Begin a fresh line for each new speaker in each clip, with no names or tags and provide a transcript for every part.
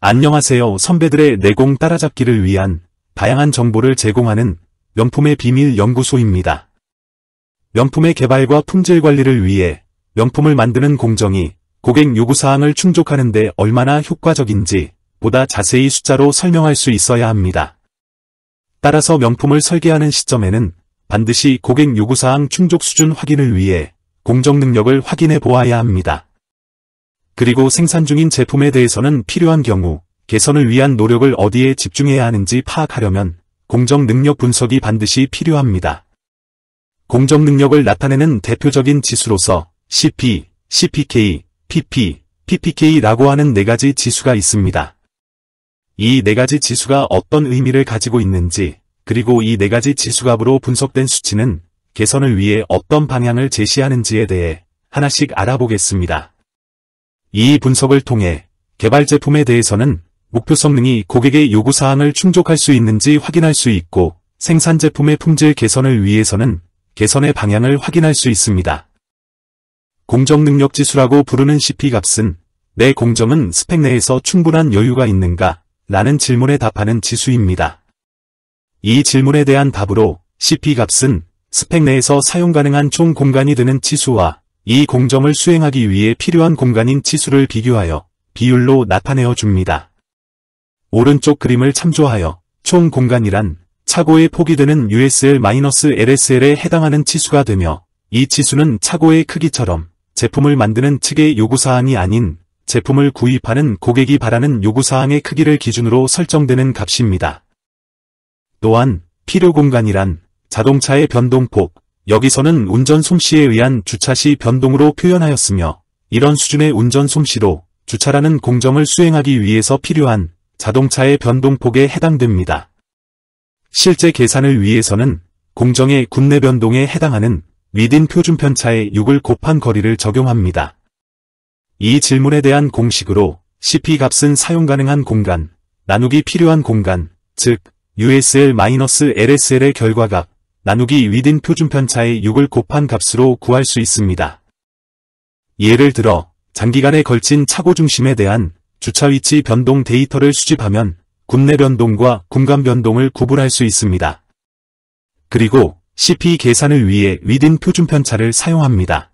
안녕하세요. 선배들의 내공 따라잡기를 위한 다양한 정보를 제공하는 명품의 비밀 연구소입니다. 명품의 개발과 품질 관리를 위해 명품을 만드는 공정이 고객 요구사항을 충족하는 데 얼마나 효과적인지 보다 자세히 숫자로 설명할 수 있어야 합니다. 따라서 명품을 설계하는 시점에는 반드시 고객 요구사항 충족 수준 확인을 위해 공정 능력을 확인해 보아야 합니다. 그리고 생산 중인 제품에 대해서는 필요한 경우 개선을 위한 노력을 어디에 집중해야 하는지 파악하려면 공정 능력 분석이 반드시 필요합니다. 공정 능력을 나타내는 대표적인 지수로서 CP, CPK, PP, PPK라고 하는 4가지 지수가 있습니다. 이 4가지 지수가 어떤 의미를 가지고 있는지, 그리고 이 4가지 지수값으로 분석된 수치는 개선을 위해 어떤 방향을 제시하는지에 대해 하나씩 알아보겠습니다. 이 분석을 통해 개발 제품에 대해서는 목표 성능이 고객의 요구사항을 충족할 수 있는지 확인할 수 있고, 생산 제품의 품질 개선을 위해서는 개선의 방향을 확인할 수 있습니다. 공정 능력 지수라고 부르는 CP값은 내 공정은 스펙 내에서 충분한 여유가 있는가? 라는 질문에 답하는 지수입니다. 이 질문에 대한 답으로 CP값은 스펙 내에서 사용 가능한 총 공간이 드는 치수와 이 공정을 수행하기 위해 필요한 공간인 치수를 비교하여 비율로 나타내어 줍니다. 오른쪽 그림을 참조하여 총 공간이란 차고의 폭이 되는 USL-LSL에 해당하는 치수가 되며, 이 치수는 차고의 크기처럼 제품을 만드는 측의 요구사항이 아닌 제품을 구입하는 고객이 바라는 요구사항의 크기를 기준으로 설정되는 값입니다. 또한 필요 공간이란 자동차의 변동폭, 여기서는 운전 솜씨에 의한 주차 시 변동으로 표현하였으며, 이런 수준의 운전 솜씨로 주차라는 공정을 수행하기 위해서 필요한 자동차의 변동폭에 해당됩니다. 실제 계산을 위해서는 공정의 군내 변동에 해당하는 위딘 표준 편차의 6을 곱한 거리를 적용합니다. 이 질문에 대한 공식으로 CP값은 사용 가능한 공간, 나누기 필요한 공간, 즉 USL-LSL의 결과값, 나누기 위딘 표준 편차의 6을 곱한 값으로 구할 수 있습니다. 예를 들어 장기간에 걸친 차고 중심에 대한 주차 위치 변동 데이터를 수집하면 군내 변동과 공간 변동을 구분할 수 있습니다. 그리고 CP 계산을 위해 위딘 표준 편차를 사용합니다.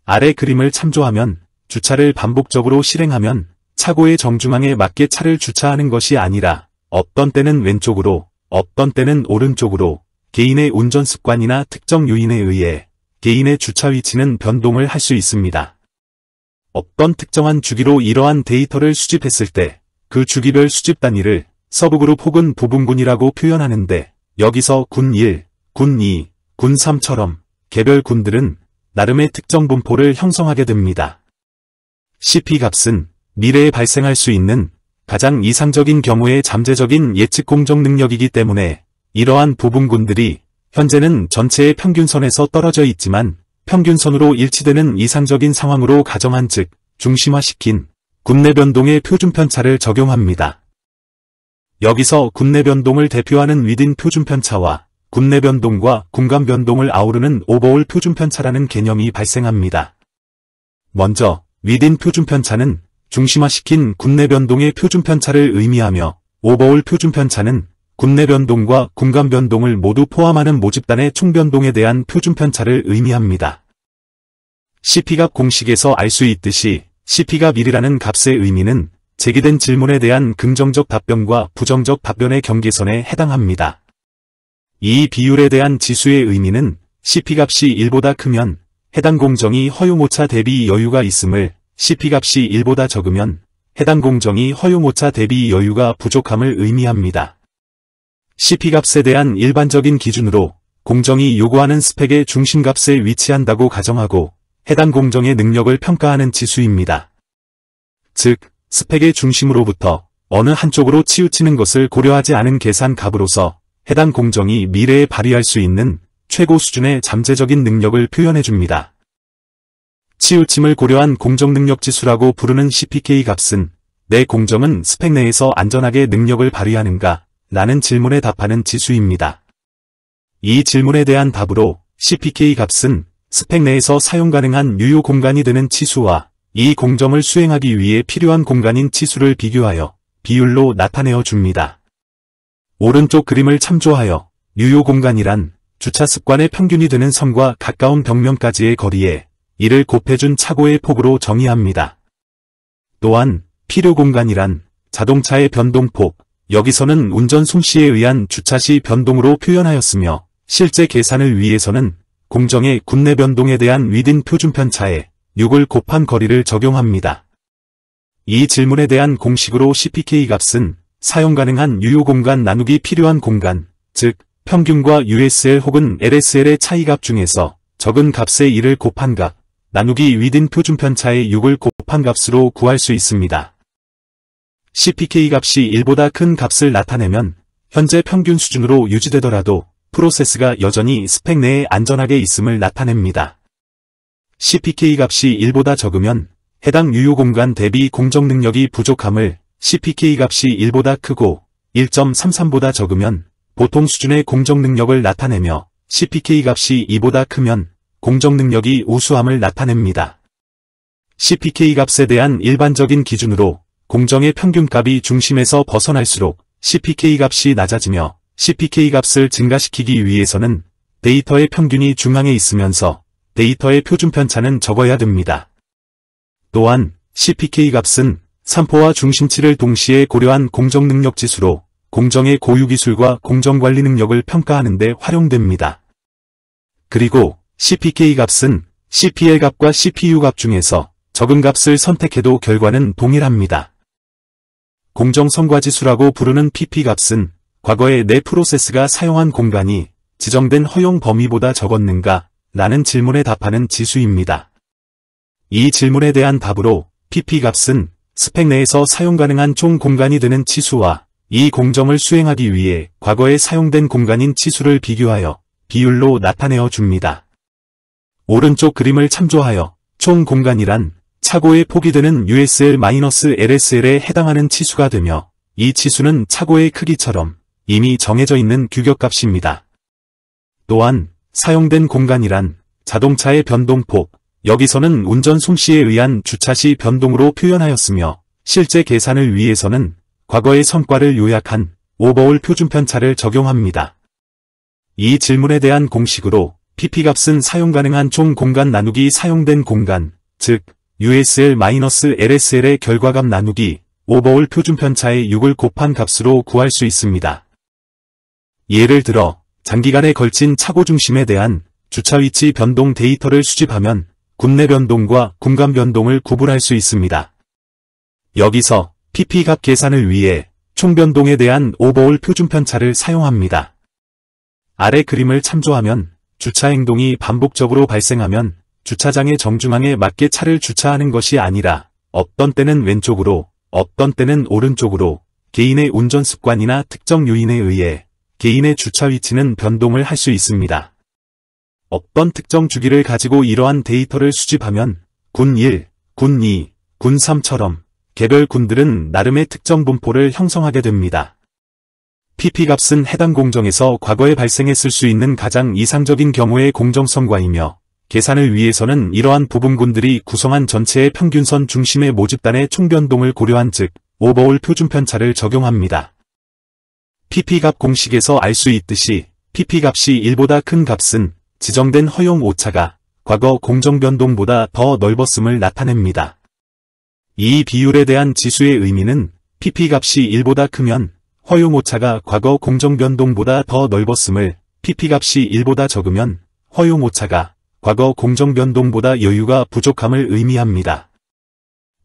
아래 그림을 참조하면 주차를 반복적으로 실행하면 차고의 정중앙에 맞게 차를 주차하는 것이 아니라 어떤 때는 왼쪽으로, 어떤 때는 오른쪽으로 개인의 운전 습관이나 특정 요인에 의해 개인의 주차 위치는 변동을 할 수 있습니다. 어떤 특정한 주기로 이러한 데이터를 수집했을 때 그 주기별 수집 단위를 서브그룹 혹은 부분군이라고 표현하는데, 여기서 군 1, 군 2, 군 3처럼 개별 군들은 나름의 특정 분포를 형성하게 됩니다. CP값은 미래에 발생할 수 있는 가장 이상적인 경우의 잠재적인 예측 공정 능력이기 때문에 이러한 부분군들이 현재는 전체의 평균선에서 떨어져 있지만 평균선으로 일치되는 이상적인 상황으로 가정한 즉 중심화시킨 군내 변동의 표준 편차를 적용합니다. 여기서 군내 변동을 대표하는 위딘 표준 편차와 군내 변동과 공간 변동을 아우르는 오버올 표준 편차라는 개념이 발생합니다. 먼저 위딘 표준 편차는 중심화시킨 군내 변동의 표준 편차를 의미하며, 오버올 표준 편차는 군내 변동과 공간 변동을 모두 포함하는 모집단의 총 변동에 대한 표준 편차를 의미합니다. CP값 공식에서 알 수 있듯이 CP값 1이라는 값의 의미는 제기된 질문에 대한 긍정적 답변과 부정적 답변의 경계선에 해당합니다. 이 비율에 대한 지수의 의미는 CP값이 1보다 크면 해당 공정이 허용오차 대비 여유가 있음을, CP값이 1보다 적으면 해당 공정이 허용오차 대비 여유가 부족함을 의미합니다. CP값에 대한 일반적인 기준으로 공정이 요구하는 스펙의 중심값에 위치한다고 가정하고 해당 공정의 능력을 평가하는 지수입니다. 즉, 스펙의 중심으로부터 어느 한쪽으로 치우치는 것을 고려하지 않은 계산값으로서 해당 공정이 미래에 발휘할 수 있는 최고 수준의 잠재적인 능력을 표현해줍니다. 치우침을 고려한 공정능력지수라고 부르는 CPK 값은 내 공정은 스펙 내에서 안전하게 능력을 발휘하는가? 라는 질문에 답하는 지수입니다. 이 질문에 대한 답으로 CPK 값은 스펙 내에서 사용 가능한 유효 공간이 되는 치수와 이 공정을 수행하기 위해 필요한 공간인 치수를 비교하여 비율로 나타내어 줍니다. 오른쪽 그림을 참조하여 유효 공간이란 주차 습관의 평균이 되는 선과 가까운 벽면까지의 거리에 이를 곱해준 차고의 폭으로 정의합니다. 또한 필요 공간이란 자동차의 변동폭, 여기서는 운전 솜씨에 의한 주차 시 변동으로 표현하였으며 실제 계산을 위해서는 공정의 군내 변동에 대한 위딘 표준 편차에 6을 곱한 거리를 적용합니다. 이 질문에 대한 공식으로 CPK 값은 사용 가능한 유효 공간 나누기 필요한 공간, 즉 평균과 USL 혹은 LSL의 차이값 중에서 적은 값의 1을 곱한 값, 나누기 위딘 표준 편차의 6을 곱한 값으로 구할 수 있습니다. CPK 값이 1보다 큰 값을 나타내면 현재 평균 수준으로 유지되더라도 프로세스가 여전히 스펙 내에 안전하게 있음을 나타냅니다. CPK 값이 1보다 적으면 해당 유효 공간 대비 공정 능력이 부족함을, CPK 값이 1보다 크고 1.33보다 적으면 보통 수준의 공정 능력을 나타내며 CPK 값이 2보다 크면 공정 능력이 우수함을 나타냅니다. CPK 값에 대한 일반적인 기준으로 공정의 평균값이 중심에서 벗어날수록 CPK 값이 낮아지며 CPK 값을 증가시키기 위해서는 데이터의 평균이 중앙에 있으면서 데이터의 표준 편차는 적어야 됩니다. 또한 CPK 값은 산포와 중심치를 동시에 고려한 공정 능력 지수로 공정의 고유 기술과 공정 관리 능력을 평가하는 데 활용됩니다. 그리고 CPK 값은 CPL 값과 CPU 값 중에서 적은 값을 선택해도 결과는 동일합니다. 공정 성과지수라고 부르는 PP 값은 과거에 내 프로세스가 사용한 공간이 지정된 허용 범위보다 적었는가? 라는 질문에 답하는 지수입니다. 이 질문에 대한 답으로 PP 값은 스펙 내에서 사용 가능한 총 공간이 되는 치수와 이 공정을 수행하기 위해 과거에 사용된 공간인 치수를 비교하여 비율로 나타내어 줍니다. 오른쪽 그림을 참조하여 총 공간이란 차고의 폭이 되는 USL-LSL에 해당하는 치수가 되며 이 치수는 차고의 크기처럼 이미 정해져 있는 규격값입니다. 또한 사용된 공간이란 자동차의 변동폭, 여기서는 운전 솜씨에 의한 주차 시 변동으로 표현하였으며 실제 계산을 위해서는 과거의 성과를 요약한 오버올 표준 편차를 적용합니다. 이 질문에 대한 공식으로 PP값은 사용 가능한 총 공간 나누기 사용된 공간, 즉 USL-LSL의 결과값 나누기 오버올 표준 편차의 6을 곱한 값으로 구할 수 있습니다. 예를 들어 장기간에 걸친 차고 중심에 대한 주차 위치 변동 데이터를 수집하면 군내 변동과 공간 변동을 구분할 수 있습니다. 여기서 PP값 계산을 위해 총 변동에 대한 오버올 표준 편차를 사용합니다. 아래 그림을 참조하면 주차 행동이 반복적으로 발생하면 주차장의 정중앙에 맞게 차를 주차하는 것이 아니라 어떤 때는 왼쪽으로, 어떤 때는 오른쪽으로 개인의 운전 습관이나 특정 요인에 의해 개인의 주차 위치는 변동을 할 수 있습니다. 어떤 특정 주기를 가지고 이러한 데이터를 수집하면 군 1, 군 2, 군 3처럼 개별 군들은 나름의 특정 분포를 형성하게 됩니다. PP값은 해당 공정에서 과거에 발생했을 수 있는 가장 이상적인 경우의 공정성과이며 계산을 위해서는 이러한 부분군들이 구성한 전체의 평균선 중심의 모집단의 총변동을 고려한 즉 오버올 표준 편차를 적용합니다. PP값 공식에서 알 수 있듯이 PP값이 1보다 큰 값은 지정된 허용 오차가 과거 공정 변동보다 더 넓었음을 나타냅니다. 이 비율에 대한 지수의 의미는 PP값이 1보다 크면 허용 오차가 과거 공정 변동보다 더 넓었음을, PP값이 1보다 적으면 허용 오차가 과거 공정 변동보다 여유가 부족함을 의미합니다.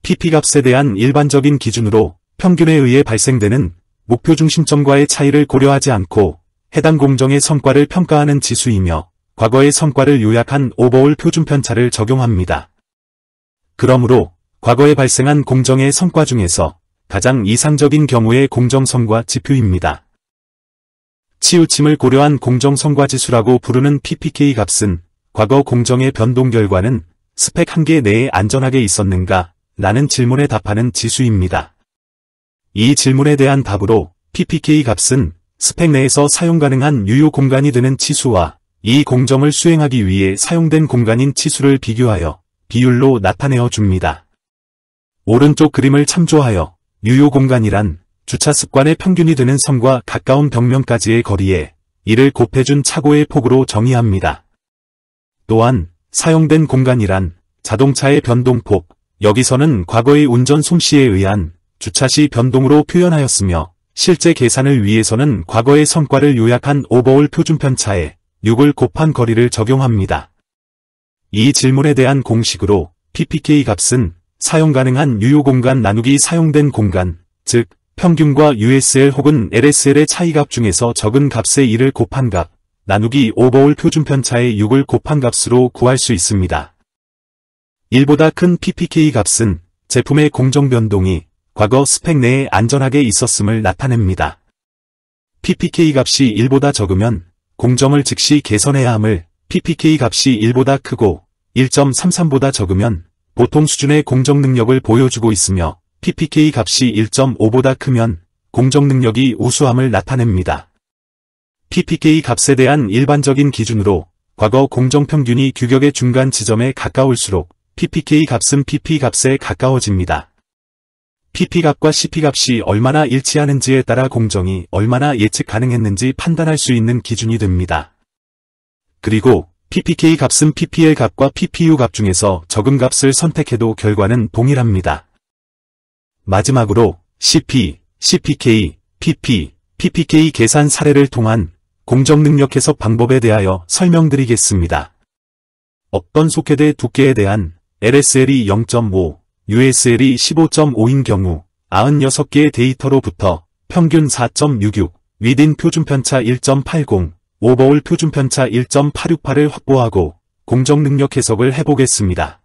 PP값에 대한 일반적인 기준으로 평균에 의해 발생되는 목표 중심점과의 차이를 고려하지 않고 해당 공정의 성과를 평가하는 지수이며 과거의 성과를 요약한 오버올 표준 편차를 적용합니다. 그러므로 과거에 발생한 공정의 성과 중에서 가장 이상적인 경우의 공정성과 지표입니다. 치우침을 고려한 공정성과지수라고 부르는 PPK 값은 과거 공정의 변동 결과는 스펙 한계 내에 안전하게 있었는가? 라는 질문에 답하는 지수입니다. 이 질문에 대한 답으로 PPK 값은 스펙 내에서 사용 가능한 유효 공간이 되는 치수와 이 공정을 수행하기 위해 사용된 공간인 치수를 비교하여 비율로 나타내어 줍니다. 오른쪽 그림을 참조하여 유효 공간이란 주차 습관의 평균이 되는 선과 가까운 벽면까지의 거리에 이를 곱해준 차고의 폭으로 정의합니다. 또한 사용된 공간이란 자동차의 변동폭, 여기서는 과거의 운전 솜씨에 의한 주차시 변동으로 표현하였으며 실제 계산을 위해서는 과거의 성과를 요약한 오버올 표준편차에 6을 곱한 거리를 적용합니다. 이 질문에 대한 공식으로 ppk 값은 사용 가능한 유효 공간 나누기 사용된 공간, 즉 평균과 USL 혹은 LSL의 차이값 중에서 적은 값의 1을 곱한 값, 나누기 오버올 표준편차의 6을 곱한 값으로 구할 수 있습니다. 1보다 큰 ppk 값은 제품의 공정 변동이 과거 스펙 내에 안전하게 있었음을 나타냅니다. ppk 값이 1보다 적으면 공정을 즉시 개선해야 함을, ppk 값이 1보다 크고 1.33보다 적으면 보통 수준의 공정 능력을 보여주고 있으며 ppk 값이 1.5보다 크면 공정 능력이 우수함을 나타냅니다. ppk 값에 대한 일반적인 기준으로 과거 공정 평균이 규격의 중간 지점에 가까울수록 ppk 값은 pp 값에 가까워집니다. pp 값과 cp 값이 얼마나 일치하는지에 따라 공정이 얼마나 예측 가능했는지 판단할 수 있는 기준이 됩니다. 그리고 ppk 값은 ppl 값과 ppu 값 중에서 적은 값을 선택해도 결과는 동일합니다. 마지막으로 cp, cpk, pp, ppk 계산 사례를 통한 공정 능력 해석 방법에 대하여 설명드리겠습니다. 어떤 소켓의 두께에 대한 LSL이 0.5, USL이 15.5인 경우 96개의 데이터로부터 평균 4.66, 위딘 표준편차 1.80, 오버올 표준편차 1.868을 확보하고 공정 능력 해석을 해보겠습니다.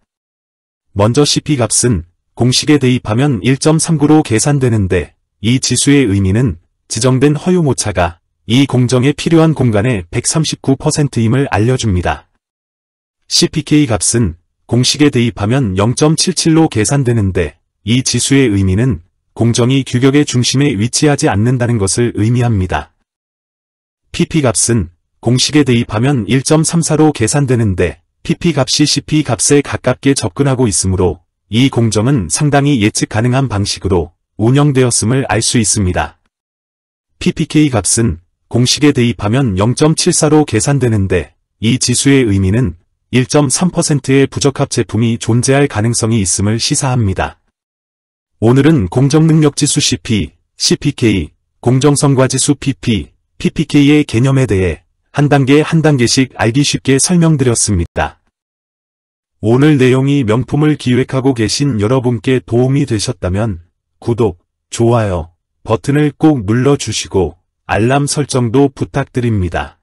먼저 cp 값은 공식에 대입하면 1.39로 계산되는데 이 지수의 의미는 지정된 허용 오차가 이 공정에 필요한 공간의 139%임을 알려줍니다. cpk 값은 공식에 대입하면 0.77로 계산되는데 이 지수의 의미는 공정이 규격의 중심에 위치하지 않는다는 것을 의미합니다. pp 값은 공식에 대입하면 1.34로 계산되는데 pp 값이 cp 값에 가깝게 접근하고 있으므로 이 공정은 상당히 예측 가능한 방식으로 운영되었음을 알 수 있습니다. ppk 값은 공식에 대입하면 0.74로 계산되는데 이 지수의 의미는 1.3%의 부적합 제품이 존재할 가능성이 있음을 시사합니다. 오늘은 공정능력지수 cp, cpk, 공정성과지수 pp, ppk의 개념에 대해 한 단계 한 단계씩 알기 쉽게 설명드렸습니다. 오늘 내용이 명품을 기획하고 계신 여러분께 도움이 되셨다면 구독, 좋아요 버튼을 꼭 눌러주시고 알람 설정도 부탁드립니다.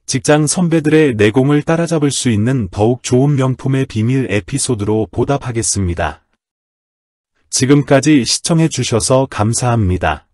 직장 선배들의 내공을 따라잡을 수 있는 더욱 좋은 명품의 비밀 에피소드로 보답하겠습니다. 지금까지 시청해주셔서 감사합니다.